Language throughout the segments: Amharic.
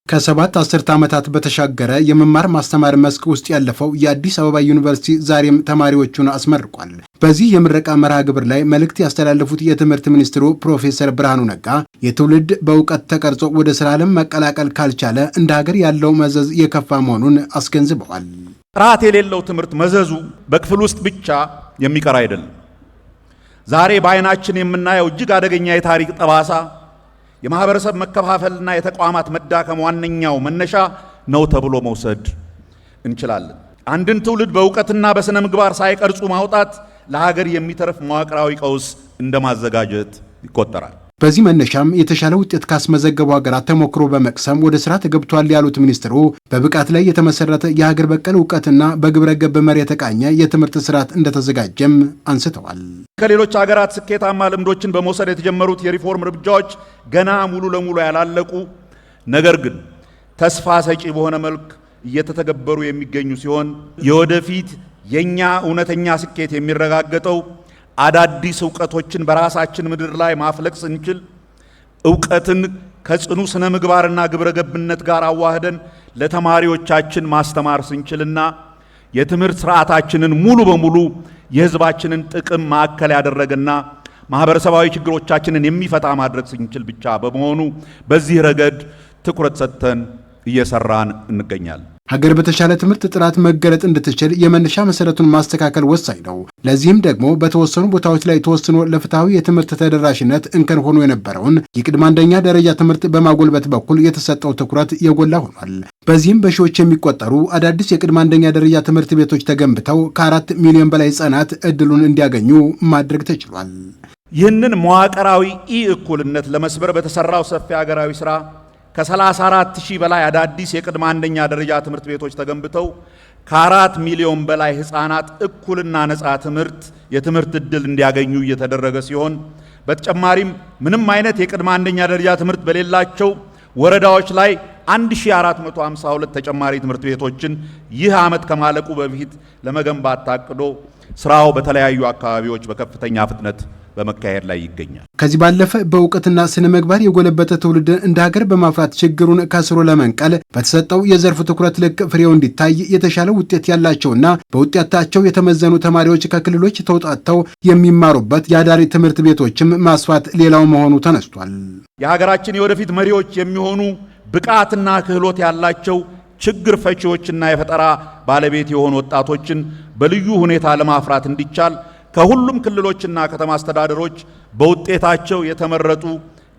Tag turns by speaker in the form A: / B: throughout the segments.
A: ከሰባት አስርት ዓመታት በተሻገረ የመማር ማስተማር መስክ ውስጥ ያለፈው የአዲስ አበባ ዩኒቨርሲቲ ዛሬም ተማሪዎቹን አስመርቋል። በዚህ የምረቃ መርሃ ግብር ላይ መልእክት ያስተላለፉት የትምህርት ሚኒስትሩ ፕሮፌሰር ብርሃኑ ነጋ የትውልድ በእውቀት ተቀርጾ ወደ ስራ ዓለም መቀላቀል ካልቻለ እንደ ሀገር ያለው መዘዝ የከፋ መሆኑን አስገንዝበዋል።
B: ጥራት የሌለው ትምህርት መዘዙ በክፍል ውስጥ ብቻ የሚቀር አይደለም። ዛሬ በዓይናችን የምናየው እጅግ አደገኛ የታሪክ ጠባሳ የማህበረሰብ መከፋፈልና የተቋማት መዳከም ዋነኛው መነሻ ነው ተብሎ መውሰድ እንችላለን። አንድን ትውልድ በእውቀትና በስነ ምግባር ሳይቀርጹ ማውጣት ለሀገር የሚተርፍ መዋቅራዊ ቀውስ እንደማዘጋጀት ይቆጠራል።
A: በዚህ መነሻም የተሻለ ውጤት ካስመዘገቡ ሀገራት ተሞክሮ በመቅሰም ወደ ስራ ተገብቷል ያሉት ሚኒስትሩ በብቃት ላይ የተመሰረተ የሀገር በቀል እውቀትና በግብረ ገብ መሪ የተቃኘ የትምህርት ስርዓት እንደተዘጋጀም አንስተዋል።
B: ከሌሎች ሀገራት ስኬታማ ልምዶችን በመውሰድ የተጀመሩት የሪፎርም እርምጃዎች ገና ሙሉ ለሙሉ ያላለቁ፣ ነገር ግን ተስፋ ሰጪ በሆነ መልክ እየተተገበሩ የሚገኙ ሲሆን የወደፊት የኛ እውነተኛ ስኬት የሚረጋገጠው አዳዲስ ዕውቀቶችን በራሳችን ምድር ላይ ማፍለቅ ስንችል፣ ዕውቀትን ከጽኑ ስነ ምግባርና ግብረ ገብነት ጋር አዋህደን ለተማሪዎቻችን ማስተማር ስንችልና የትምህርት ስርዓታችንን ሙሉ በሙሉ የሕዝባችንን ጥቅም ማዕከል ያደረገና ማህበረሰባዊ ችግሮቻችንን የሚፈታ ማድረግ ስንችል ብቻ በመሆኑ በዚህ ረገድ ትኩረት ሰጥተን እየሰራን እንገኛለን።
A: ሀገር በተሻለ ትምህርት ጥራት መገለጥ እንድትችል የመነሻ መሰረቱን ማስተካከል ወሳኝ ነው። ለዚህም ደግሞ በተወሰኑ ቦታዎች ላይ ተወስኖ ለፍትሐዊ የትምህርት ተደራሽነት እንከን ሆኖ የነበረውን የቅድመ አንደኛ ደረጃ ትምህርት በማጎልበት በኩል የተሰጠው ትኩረት የጎላ ሆኗል። በዚህም በሺዎች የሚቆጠሩ አዳዲስ የቅድመ አንደኛ ደረጃ ትምህርት ቤቶች ተገንብተው ከ4 ሚሊዮን በላይ ህጻናት እድሉን እንዲያገኙ ማድረግ ተችሏል።
B: ይህንን መዋቅራዊ እኩልነት ለመስበር በተሰራው ሰፊ ሀገራዊ ስራ ከ34,000 በላይ አዳዲስ የቅድመ አንደኛ ደረጃ ትምህርት ቤቶች ተገንብተው ከ4 ሚሊዮን በላይ ህፃናት እኩልና ነፃ የትምህርት ዕድል እንዲያገኙ እየተደረገ ሲሆን በተጨማሪም ምንም አይነት የቅድመ አንደኛ ደረጃ ትምህርት በሌላቸው ወረዳዎች ላይ 1452 ተጨማሪ ትምህርት ቤቶችን ይህ ዓመት ከማለቁ በፊት ለመገንባት ታቅዶ ስራው በተለያዩ አካባቢዎች በከፍተኛ ፍጥነት በመካሄድ ላይ ይገኛል።
A: ከዚህ ባለፈ በእውቀትና ስነ ምግባር የጎለበተ ትውልድ እንደ ሀገር በማፍራት ችግሩን ከስሩ ለመንቀል በተሰጠው የዘርፉ ትኩረት ልክ ፍሬው እንዲታይ የተሻለ ውጤት ያላቸውና በውጤታቸው የተመዘኑ ተማሪዎች ከክልሎች ተውጣጥተው የሚማሩበት የአዳሪ ትምህርት ቤቶችም ማስፋት ሌላው መሆኑ ተነስቷል።
B: የሀገራችን የወደፊት መሪዎች የሚሆኑ ብቃትና ክህሎት ያላቸው ችግር ፈቺዎችና የፈጠራ ባለቤት የሆኑ ወጣቶችን በልዩ ሁኔታ ለማፍራት እንዲቻል ከሁሉም ክልሎችና ከተማ አስተዳደሮች በውጤታቸው የተመረጡ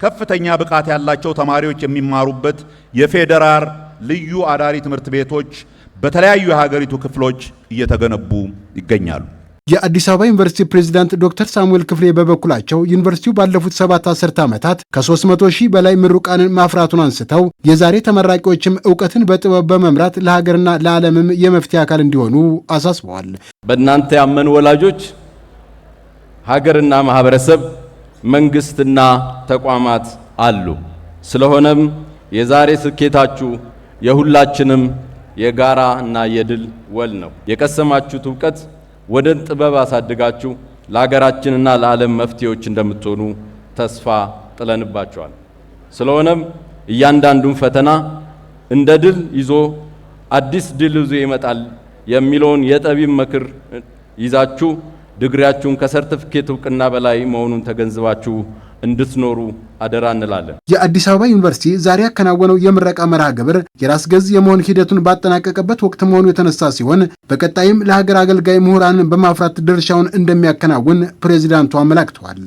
B: ከፍተኛ ብቃት ያላቸው ተማሪዎች የሚማሩበት የፌዴራል ልዩ አዳሪ ትምህርት ቤቶች በተለያዩ የሀገሪቱ ክፍሎች እየተገነቡ ይገኛሉ።
A: የአዲስ አበባ ዩኒቨርሲቲ ፕሬዝዳንት ዶክተር ሳሙኤል ክፍሌ በበኩላቸው ዩኒቨርሲቲው ባለፉት 7 አስርት ዓመታት ከ300,000 በላይ ምሩቃንን ማፍራቱን አንስተው የዛሬ ተመራቂዎችም ዕውቀትን በጥበብ በመምራት ለሀገርና ለዓለምም የመፍትሄ አካል እንዲሆኑ አሳስበዋል።
C: በእናንተ ያመኑ ወላጆች፣ ሀገርና ማህበረሰብ፣ መንግስትና ተቋማት አሉ። ስለሆነም የዛሬ ስኬታችሁ የሁላችንም የጋራ እና የድል ወል ነው። የቀሰማችሁት ዕውቀት ወደ ጥበብ አሳድጋችሁ ለሀገራችንና ለዓለም መፍትሄዎች እንደምትሆኑ ተስፋ ጥለንባችኋል። ስለሆነም እያንዳንዱን ፈተና እንደ ድል ይዞ አዲስ ድል ይዞ ይመጣል የሚለውን የጠቢብ ምክር ይዛችሁ ድግሪያችሁን ከሰርቲፊኬት ዕውቅና በላይ መሆኑን ተገንዝባችሁ እንድትኖሩ አደራ እንላለን።
A: የአዲስ አበባ ዩኒቨርሲቲ ዛሬ ያከናወነው የምረቃ መርሃ ግብር የራስ ገዝ የመሆን ሂደቱን ባጠናቀቀበት ወቅት መሆኑ የተነሳ ሲሆን በቀጣይም ለሀገር አገልጋይ ምሁራንን በማፍራት ድርሻውን እንደሚያከናውን ፕሬዚዳንቱ አመላክተዋል።